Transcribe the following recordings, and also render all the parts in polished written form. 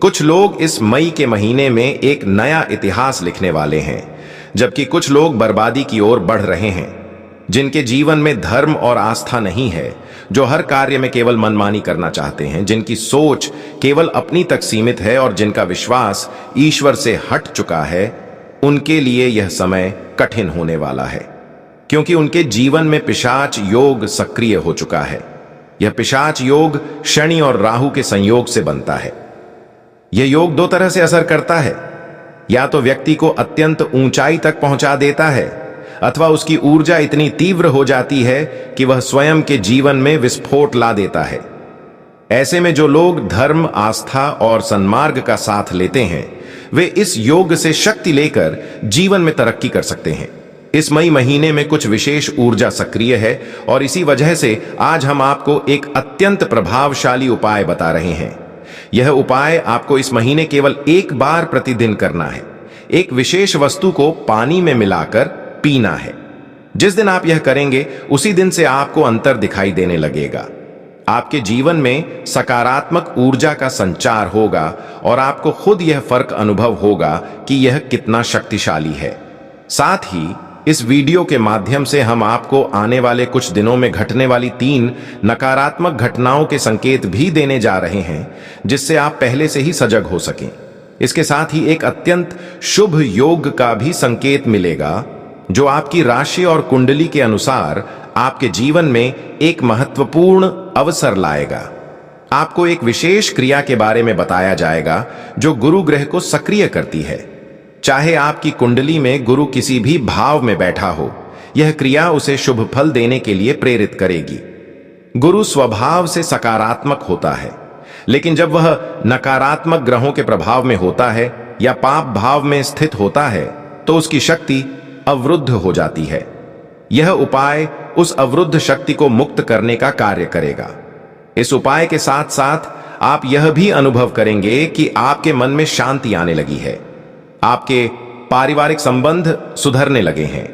कुछ लोग इस मई के महीने में एक नया इतिहास लिखने वाले हैं, जबकि कुछ लोग बर्बादी की ओर बढ़ रहे हैं, जिनके जीवन में धर्म और आस्था नहीं है, जो हर कार्य में केवल मनमानी करना चाहते हैं, जिनकी सोच केवल अपनी तक सीमित है और जिनका विश्वास ईश्वर से हट चुका है। उनके लिए यह समय कठिन होने वाला है, क्योंकि उनके जीवन में पिशाच योग सक्रिय हो चुका है। यह पिशाच योग शनि और राहु के संयोग से बनता है। यह योग दो तरह से असर करता है, या तो व्यक्ति को अत्यंत ऊंचाई तक पहुंचा देता है, अथवा उसकी ऊर्जा इतनी तीव्र हो जाती है कि वह स्वयं के जीवन में विस्फोट ला देता है। ऐसे में जो लोग धर्म, आस्था और सन्मार्ग का साथ लेते हैं, वे इस योग से शक्ति लेकर जीवन में तरक्की कर सकते हैं। इस मई महीने में कुछ विशेष ऊर्जा सक्रिय है और इसी वजह से आज हम आपको एक अत्यंत प्रभावशाली उपाय बता रहे हैं। यह उपाय आपको इस महीने केवल एक बार प्रतिदिन करना है। एक विशेष वस्तु को पानी में मिलाकर पीना है। जिस दिन आप यह करेंगे, उसी दिन से आपको अंतर दिखाई देने लगेगा। आपके जीवन में सकारात्मक ऊर्जा का संचार होगा और आपको खुद यह फर्क अनुभव होगा कि यह कितना शक्तिशाली है। साथ ही इस वीडियो के माध्यम से हम आपको आने वाले कुछ दिनों में घटने वाली 3 नकारात्मक घटनाओं के संकेत भी देने जा रहे हैं, जिससे आप पहले से ही सजग हो सकें। इसके साथ ही एक अत्यंत शुभ योग का भी संकेत मिलेगा, जो आपकी राशि और कुंडली के अनुसार आपके जीवन में एक महत्वपूर्ण अवसर लाएगा। आपको एक विशेष क्रिया के बारे में बताया जाएगा जो गुरु ग्रह को सक्रिय करती है। चाहे आपकी कुंडली में गुरु किसी भी भाव में बैठा हो, यह क्रिया उसे शुभ फल देने के लिए प्रेरित करेगी। गुरु स्वभाव से सकारात्मक होता है, लेकिन जब वह नकारात्मक ग्रहों के प्रभाव में होता है या पाप भाव में स्थित होता है, तो उसकी शक्ति अवरुद्ध हो जाती है। यह उपाय उस अवरुद्ध शक्ति को मुक्त करने का कार्य करेगा। इस उपाय के साथ साथ आप यह भी अनुभव करेंगे कि आपके मन में शांति आने लगी है, आपके पारिवारिक संबंध सुधरने लगे हैं,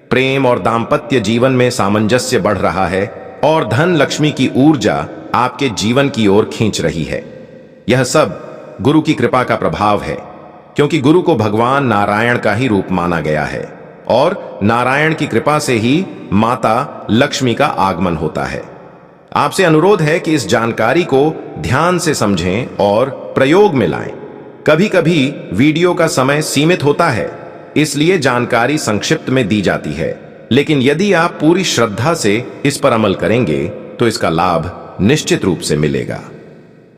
प्रेम और दाम्पत्य जीवन में सामंजस्य बढ़ रहा है और धन लक्ष्मी की ऊर्जा आपके जीवन की ओर खींच रही है। यह सब गुरु की कृपा का प्रभाव है, क्योंकि गुरु को भगवान नारायण का ही रूप माना गया है और नारायण की कृपा से ही माता लक्ष्मी का आगमन होता है। आपसे अनुरोध है कि इस जानकारी को ध्यान से समझें और प्रयोग में लाएं। कभी कभी वीडियो का समय सीमित होता है, इसलिए जानकारी संक्षिप्त में दी जाती है, लेकिन यदि आप पूरी श्रद्धा से इस पर अमल करेंगे तो इसका लाभ निश्चित रूप से मिलेगा।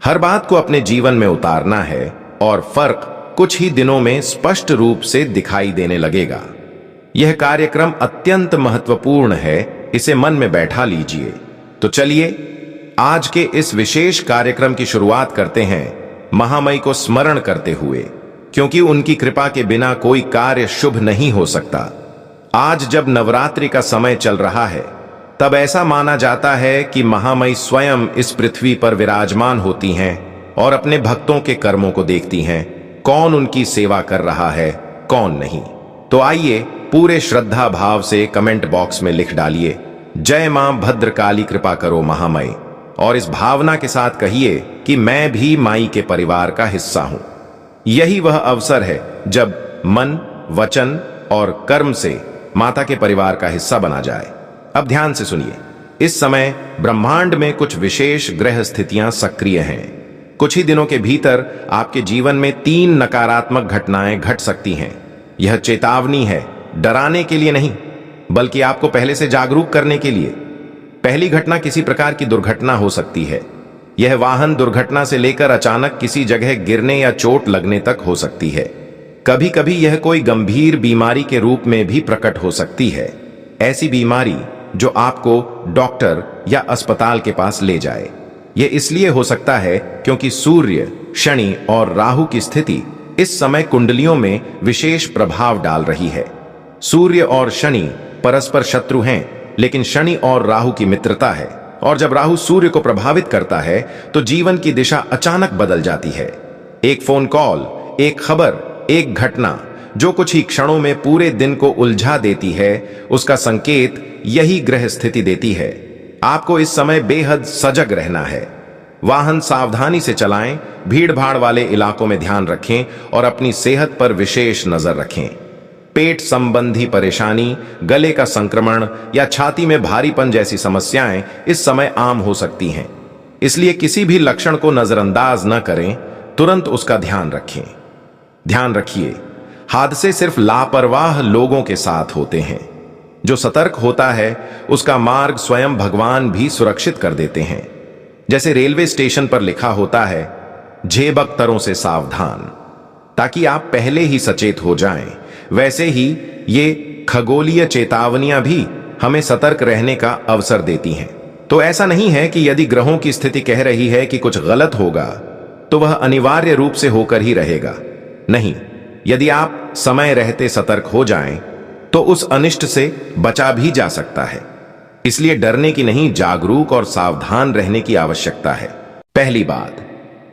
हर बात को अपने जीवन में उतारना है और फर्क कुछ ही दिनों में स्पष्ट रूप से दिखाई देने लगेगा। यह कार्यक्रम अत्यंत महत्वपूर्ण है, इसे मन में बैठा लीजिए। तो चलिए आज के इस विशेष कार्यक्रम की शुरुआत करते हैं महामई को स्मरण करते हुए, क्योंकि उनकी कृपा के बिना कोई कार्य शुभ नहीं हो सकता। आज जब नवरात्रि का समय चल रहा है, तब ऐसा माना जाता है कि महामई स्वयं इस पृथ्वी पर विराजमान होती हैं और अपने भक्तों के कर्मों को देखती हैं, कौन उनकी सेवा कर रहा है, कौन नहीं। तो आइए पूरे श्रद्धा भाव से कमेंट बॉक्स में लिख डालिए, जय मां भद्रकाली कृपा करो महामई, और इस भावना के साथ कहिए कि मैं भी माई के परिवार का हिस्सा हूं। यही वह अवसर है जब मन, वचन और कर्म से माता के परिवार का हिस्सा बना जाए। अब ध्यान से सुनिए। इस समय ब्रह्मांड में कुछ विशेष ग्रह स्थितियां सक्रिय हैं। कुछ ही दिनों के भीतर आपके जीवन में 3 नकारात्मक घटनाएं घट सकती हैं। यह चेतावनी है, डराने के लिए नहीं, बल्कि आपको पहले से जागरूक करने के लिए। पहली घटना किसी प्रकार की दुर्घटना हो सकती है। यह वाहन दुर्घटना से लेकर अचानक किसी जगह गिरने या चोट लगने तक हो सकती है। कभी कभी यह कोई गंभीर बीमारी के रूप में भी प्रकट हो सकती है, ऐसी बीमारी जो आपको डॉक्टर या अस्पताल के पास ले जाए। यह इसलिए हो सकता है क्योंकि सूर्य, शनि और राहु की स्थिति इस समय कुंडलियों में विशेष प्रभाव डाल रही है। सूर्य और शनि परस्पर शत्रु हैं, लेकिन शनि और राहु की मित्रता है, और जब राहु सूर्य को प्रभावित करता है तो जीवन की दिशा अचानक बदल जाती है। एक फोन कॉल, एक खबर, एक घटना जो कुछ ही क्षणों में पूरे दिन को उलझा देती है, उसका संकेत यही ग्रह स्थिति देती है। आपको इस समय बेहद सजग रहना है। वाहन सावधानी से चलाएं, भीड़ भाड़ वाले इलाकों में ध्यान रखें और अपनी सेहत पर विशेष नजर रखें। पेट संबंधी परेशानी, गले का संक्रमण या छाती में भारीपन जैसी समस्याएं इस समय आम हो सकती हैं। इसलिए किसी भी लक्षण को नजरअंदाज न करें, तुरंत उसका ध्यान रखें। ध्यान रखिए, हादसे सिर्फ लापरवाह लोगों के साथ होते हैं। जो सतर्क होता है उसका मार्ग स्वयं भगवान भी सुरक्षित कर देते हैं। जैसे रेलवे स्टेशन पर लिखा होता है, झेबख्तरों से सावधान, ताकि आप पहले ही सचेत हो जाएं। वैसे ही ये खगोलीय चेतावनियां भी हमें सतर्क रहने का अवसर देती हैं। तो ऐसा नहीं है कि यदि ग्रहों की स्थिति कह रही है कि कुछ गलत होगा तो वह अनिवार्य रूप से होकर ही रहेगा। नहीं, यदि आप समय रहते सतर्क हो जाएं तो उस अनिष्ट से बचा भी जा सकता है। इसलिए डरने की नहीं, जागरूक और सावधान रहने की आवश्यकता है। पहली बात,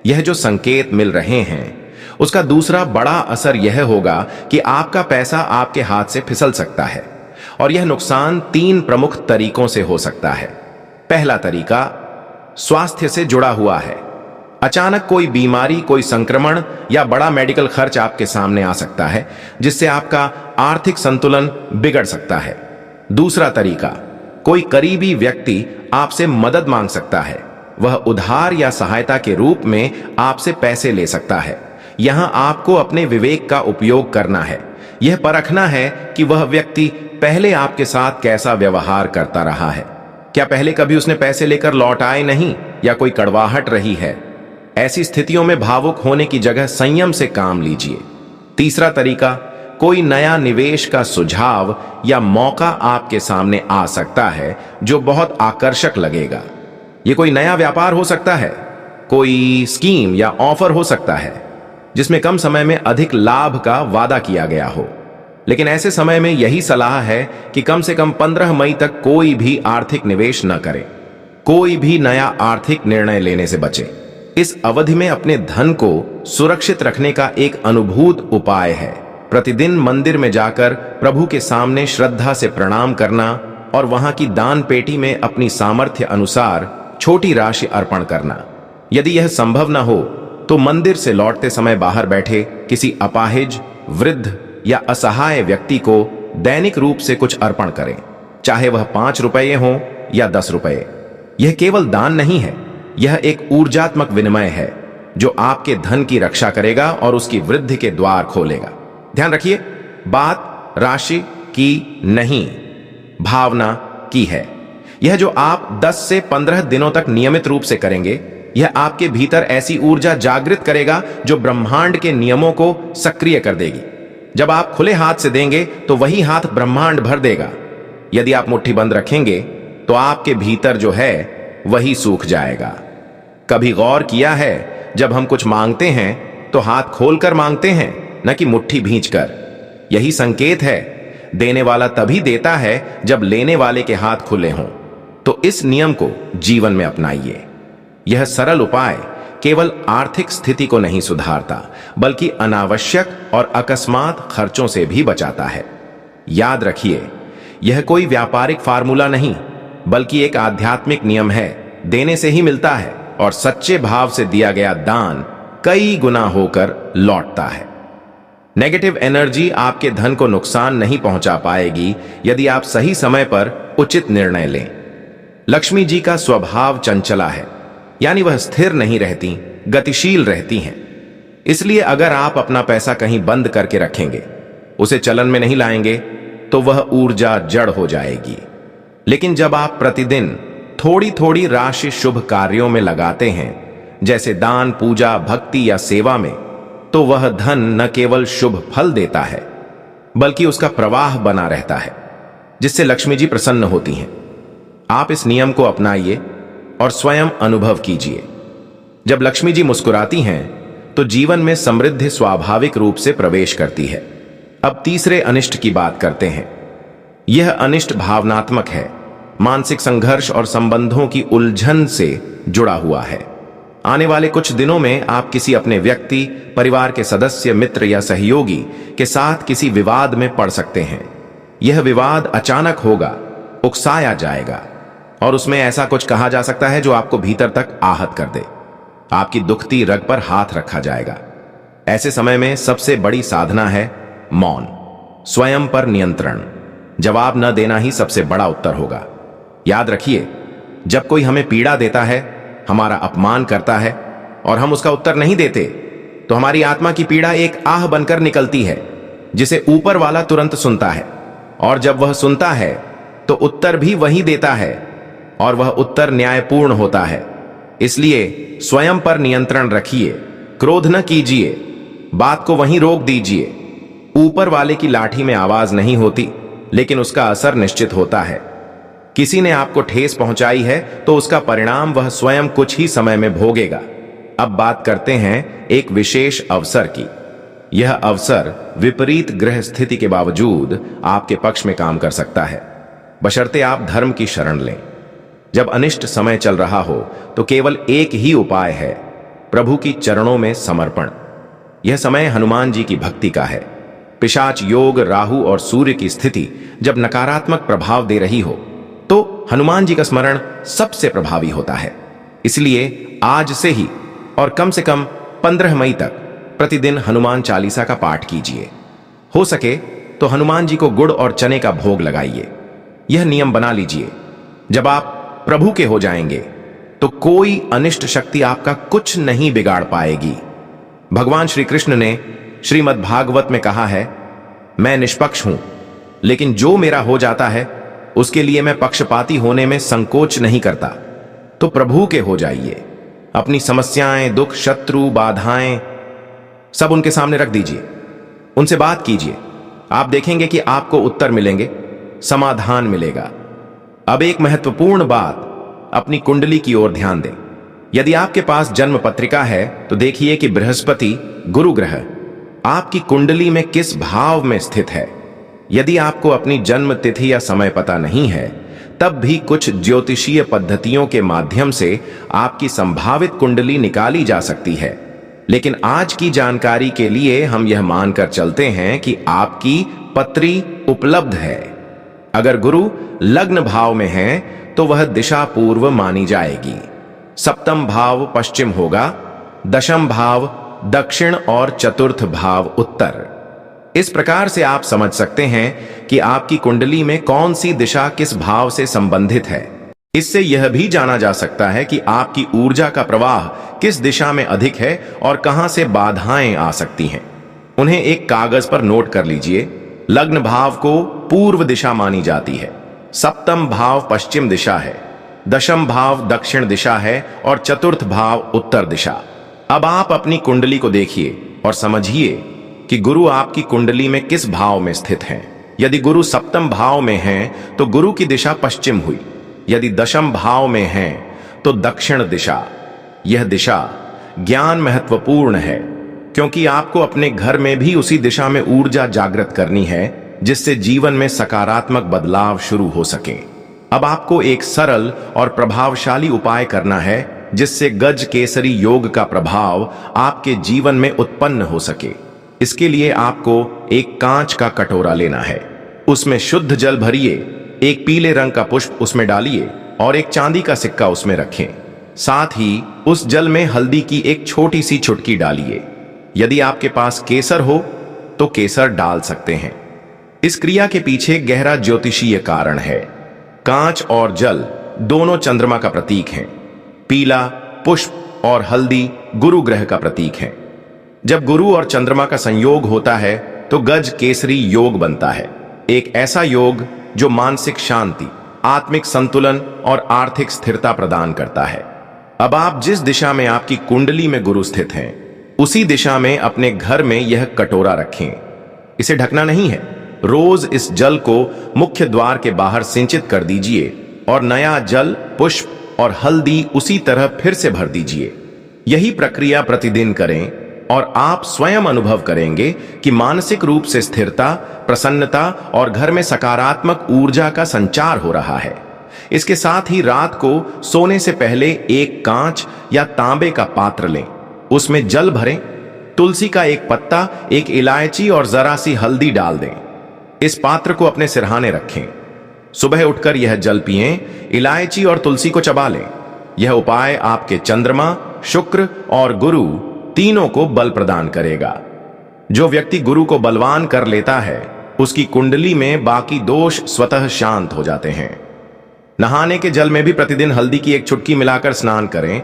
यह जो संकेत मिल रहे हैं उसका दूसरा बड़ा असर यह होगा कि आपका पैसा आपके हाथ से फिसल सकता है। और यह नुकसान 3 प्रमुख तरीकों से हो सकता है। पहला तरीका स्वास्थ्य से जुड़ा हुआ है। अचानक कोई बीमारी, कोई संक्रमण या बड़ा मेडिकल खर्च आपके सामने आ सकता है, जिससे आपका आर्थिक संतुलन बिगड़ सकता है। दूसरा तरीका, कोई करीबी व्यक्ति आपसे मदद मांग सकता है। वह उधार या सहायता के रूप में आपसे पैसे ले सकता है। यहां आपको अपने विवेक का उपयोग करना है। यह परखना है कि वह व्यक्ति पहले आपके साथ कैसा व्यवहार करता रहा है। क्या पहले कभी उसने पैसे लेकर लौट आए नहीं, या कोई कड़वाहट रही है? ऐसी स्थितियों में भावुक होने की जगह संयम से काम लीजिए। तीसरा तरीका, कोई नया निवेश का सुझाव या मौका आपके सामने आ सकता है जो बहुत आकर्षक लगेगा। यह कोई नया व्यापार हो सकता है, कोई स्कीम या ऑफर हो सकता है जिसमें कम समय में अधिक लाभ का वादा किया गया हो। लेकिन ऐसे समय में यही सलाह है कि कम से कम 15 मई तक कोई भी आर्थिक निवेश न करें। कोई भी नया आर्थिक निर्णय लेने से बचे। इस अवधि में अपने धन को सुरक्षित रखने का एक अनुभूत उपाय है प्रतिदिन मंदिर में जाकर प्रभु के सामने श्रद्धा से प्रणाम करना और वहां की दान पेटी में अपनी सामर्थ्य अनुसार छोटी राशि अर्पण करना। यदि यह संभव न हो तो मंदिर से लौटते समय बाहर बैठे किसी अपाहिज, वृद्ध या असहाय व्यक्ति को दैनिक रूप से कुछ अर्पण करें, चाहे वह 5 रुपये हो या 10 रुपये। यह केवल दान नहीं है, यह एक ऊर्जात्मक विनिमय है जो आपके धन की रक्षा करेगा और उसकी वृद्धि के द्वार खोलेगा। ध्यान रखिए, बात राशि की नहीं, भावना की है। यह जो आप 10 से 15 दिनों तक नियमित रूप से करेंगे, यह आपके भीतर ऐसी ऊर्जा जागृत करेगा जो ब्रह्मांड के नियमों को सक्रिय कर देगी। जब आप खुले हाथ से देंगे तो वही हाथ ब्रह्मांड भर देगा। यदि आप मुट्ठी बंद रखेंगे तो आपके भीतर जो है वही सूख जाएगा। कभी गौर किया है, जब हम कुछ मांगते हैं तो हाथ खोलकर मांगते हैं, न कि मुट्ठी भींचकर। यही संकेत है, देने वाला तभी देता है जब लेने वाले के हाथ खुले हों। तो इस नियम को जीवन में अपनाइए। यह सरल उपाय केवल आर्थिक स्थिति को नहीं सुधारता, बल्कि अनावश्यक और अकस्मात खर्चों से भी बचाता है। याद रखिए, यह कोई व्यापारिक फार्मूला नहीं, बल्कि एक आध्यात्मिक नियम है। देने से ही मिलता है और सच्चे भाव से दिया गया दान कई गुना होकर लौटता है। नेगेटिव एनर्जी आपके धन को नुकसान नहीं पहुंचा पाएगी यदि आप सही समय पर उचित निर्णय लें। लक्ष्मी जी का स्वभाव चंचला है, यानी वह स्थिर नहीं रहती, गतिशील रहती हैं। इसलिए अगर आप अपना पैसा कहीं बंद करके रखेंगे, उसे चलन में नहीं लाएंगे, तो वह ऊर्जा जड़ हो जाएगी। लेकिन जब आप प्रतिदिन थोड़ी थोड़ी राशि शुभ कार्यों में लगाते हैं, जैसे दान, पूजा, भक्ति या सेवा में, तो वह धन न केवल शुभ फल देता है, बल्कि उसका प्रवाह बना रहता है, जिससे लक्ष्मी जी प्रसन्न होती हैं। आप इस नियम को अपनाइए और स्वयं अनुभव कीजिए। जब लक्ष्मी जी मुस्कुराती हैं तो जीवन में समृद्धि स्वाभाविक रूप से प्रवेश करती है। अब तीसरे अनिष्ट की बात करते हैं। यह अनिष्ट भावनात्मक है, मानसिक संघर्ष और संबंधों की उलझन से जुड़ा हुआ है। आने वाले कुछ दिनों में आप किसी अपने व्यक्ति, परिवार के सदस्य, मित्र या सहयोगी के साथ किसी विवाद में पड़ सकते हैं। यह विवाद अचानक होगा, उकसाया जाएगा और उसमें ऐसा कुछ कहा जा सकता है जो आपको भीतर तक आहत कर दे। आपकी दुखती रग पर हाथ रखा जाएगा। ऐसे समय में सबसे बड़ी साधना है मौन, स्वयं पर नियंत्रण। जवाब न देना ही सबसे बड़ा उत्तर होगा। याद रखिए, जब कोई हमें पीड़ा देता है, हमारा अपमान करता है और हम उसका उत्तर नहीं देते, तो हमारी आत्मा की पीड़ा एक आह बनकर निकलती है, जिसे ऊपर वाला तुरंत सुनता है। और जब वह सुनता है तो उत्तर भी वही देता है, और वह उत्तर न्यायपूर्ण होता है। इसलिए स्वयं पर नियंत्रण रखिए, क्रोध न कीजिए, बात को वहीं रोक दीजिए। ऊपर वाले की लाठी में आवाज नहीं होती, लेकिन उसका असर निश्चित होता है। किसी ने आपको ठेस पहुंचाई है तो उसका परिणाम वह स्वयं कुछ ही समय में भोगेगा। अब बात करते हैं एक विशेष अवसर की। यह अवसर विपरीत ग्रह स्थिति के बावजूद आपके पक्ष में काम कर सकता है, बशर्ते आप धर्म की शरण लें। जब अनिष्ट समय चल रहा हो तो केवल एक ही उपाय है, प्रभु की चरणों में समर्पण। यह समय हनुमान जी की भक्ति का है। पिशाच योग, राहु और सूर्य की स्थिति जब नकारात्मक प्रभाव दे रही हो तो हनुमान जी का स्मरण सबसे प्रभावी होता है। इसलिए आज से ही और कम से कम 15 मई तक प्रतिदिन हनुमान चालीसा का पाठ कीजिए। हो सके तो हनुमान जी को गुड़ और चने का भोग लगाइए। यह नियम बना लीजिए, जब आप प्रभु के हो जाएंगे तो कोई अनिष्ट शक्ति आपका कुछ नहीं बिगाड़ पाएगी। भगवान श्री कृष्ण ने श्रीमद् भागवत में कहा है, मैं निष्पक्ष हूं, लेकिन जो मेरा हो जाता है उसके लिए मैं पक्षपाती होने में संकोच नहीं करता। तो प्रभु के हो जाइए। अपनी समस्याएं, दुख, शत्रु, बाधाएं सब उनके सामने रख दीजिए, उनसे बात कीजिए। आप देखेंगे कि आपको उत्तर मिलेंगे, समाधान मिलेगा। अब एक महत्वपूर्ण बात, अपनी कुंडली की ओर ध्यान दें। यदि आपके पास जन्म पत्रिका है तो देखिए कि बृहस्पति, गुरु ग्रह, आपकी कुंडली में किस भाव में स्थित है। यदि आपको अपनी जन्म तिथि या समय पता नहीं है, तब भी कुछ ज्योतिषीय पद्धतियों के माध्यम से आपकी संभावित कुंडली निकाली जा सकती है। लेकिन आज की जानकारी के लिए हम यह मानकर चलते हैं कि आपकी पत्री उपलब्ध है। अगर गुरु लग्न भाव में है तो वह दिशा पूर्व मानी जाएगी, सप्तम भाव पश्चिम होगा, दशम भाव दक्षिण और चतुर्थ भाव उत्तर। इस प्रकार से आप समझ सकते हैं कि आपकी कुंडली में कौन सी दिशा किस भाव से संबंधित है। इससे यह भी जाना जा सकता है कि आपकी ऊर्जा का प्रवाह किस दिशा में अधिक है और कहां से बाधाएं आ सकती हैं। उन्हें एक कागज पर नोट कर लीजिए। लग्न भाव को पूर्व दिशा मानी जाती है, सप्तम भाव पश्चिम दिशा है, दशम भाव दक्षिण दिशा है और चतुर्थ भाव उत्तर दिशा। अब आप अपनी कुंडली को देखिए और समझिए कि गुरु आपकी कुंडली में किस भाव में स्थित हैं। यदि गुरु सप्तम भाव में हैं तो गुरु की दिशा पश्चिम हुई। यदि दशम भाव में हैं तो दक्षिण दिशा। यह दिशा ज्ञान महत्वपूर्ण है, क्योंकि आपको अपने घर में भी उसी दिशा में ऊर्जा जागृत करनी है, जिससे जीवन में सकारात्मक बदलाव शुरू हो सके। अब आपको एक सरल और प्रभावशाली उपाय करना है, जिससे गज केसरी योग का प्रभाव आपके जीवन में उत्पन्न हो सके। इसके लिए आपको एक कांच का कटोरा लेना है, उसमें शुद्ध जल भरिए, एक पीले रंग का पुष्प उसमें डालिए और एक चांदी का सिक्का उसमें रखें। साथ ही उस जल में हल्दी की एक छोटी सी चुटकी डालिए। यदि आपके पास केसर हो तो केसर डाल सकते हैं। इस क्रिया के पीछे गहरा ज्योतिषीय कारण है। कांच और जल दोनों चंद्रमा का प्रतीक हैं। पीला पुष्प और हल्दी गुरु ग्रह का प्रतीक है। जब गुरु और चंद्रमा का संयोग होता है तो गज केसरी योग बनता है, एक ऐसा योग जो मानसिक शांति, आत्मिक संतुलन और आर्थिक स्थिरता प्रदान करता है। अब आप जिस दिशा में आपकी कुंडली में गुरु स्थित हैं, उसी दिशा में अपने घर में यह कटोरा रखें। इसे ढकना नहीं है। रोज इस जल को मुख्य द्वार के बाहर सिंचित कर दीजिए और नया जल, पुष्प और हल्दी उसी तरह फिर से भर दीजिए। यही प्रक्रिया प्रतिदिन करें और आप स्वयं अनुभव करेंगे कि मानसिक रूप से स्थिरता, प्रसन्नता और घर में सकारात्मक ऊर्जा का संचार हो रहा है। इसके साथ ही रात को सोने से पहले एक कांच या तांबे का पात्र लें, उसमें जल भरें, तुलसी का एक पत्ता, एक इलायची और जरा सी हल्दी डाल दें। इस पात्र को अपने सिरहाने रखें। सुबह उठकर यह जल पिएं, इलायची और तुलसी को चबा लें। यह उपाय आपके चंद्रमा, शुक्र और गुरु तीनों को बल प्रदान करेगा। जो व्यक्ति गुरु को बलवान कर लेता है उसकी कुंडली में बाकी दोष स्वतः शांत हो जाते हैं। नहाने के जल में भी प्रतिदिन हल्दी की एक चुटकी मिलाकर स्नान करें,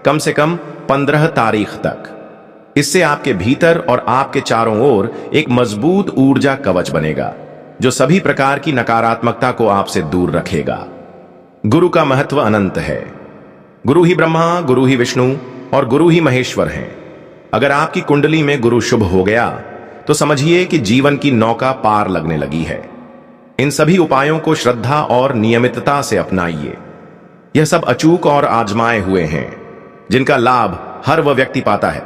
कम से कम 15 तारीख तक। इससे आपके भीतर और आपके चारों ओर एक मजबूत ऊर्जा कवच बनेगा जो सभी प्रकार की नकारात्मकता को आपसे दूर रखेगा। गुरु का महत्व अनंत है। गुरु ही ब्रह्मा, गुरु ही विष्णु और गुरु ही महेश्वर हैं। अगर आपकी कुंडली में गुरु शुभ हो गया तो समझिए कि जीवन की नौका पार लगने लगी है। इन सभी उपायों को श्रद्धा और नियमितता से अपनाइए। यह सब अचूक और आजमाए हुए हैं जिनका लाभ हर वह व्यक्ति पाता है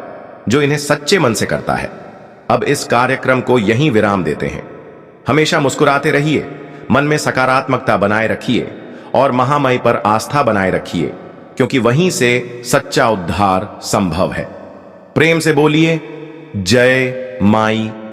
जो इन्हें सच्चे मन से करता है। अब इस कार्यक्रम को यहीं विराम देते हैं। हमेशा मुस्कुराते रहिए, मन में सकारात्मकता बनाए रखिए और महामाई पर आस्था बनाए रखिए, क्योंकि वहीं से सच्चा उद्धार संभव है। प्रेम से बोलिए, जय माई।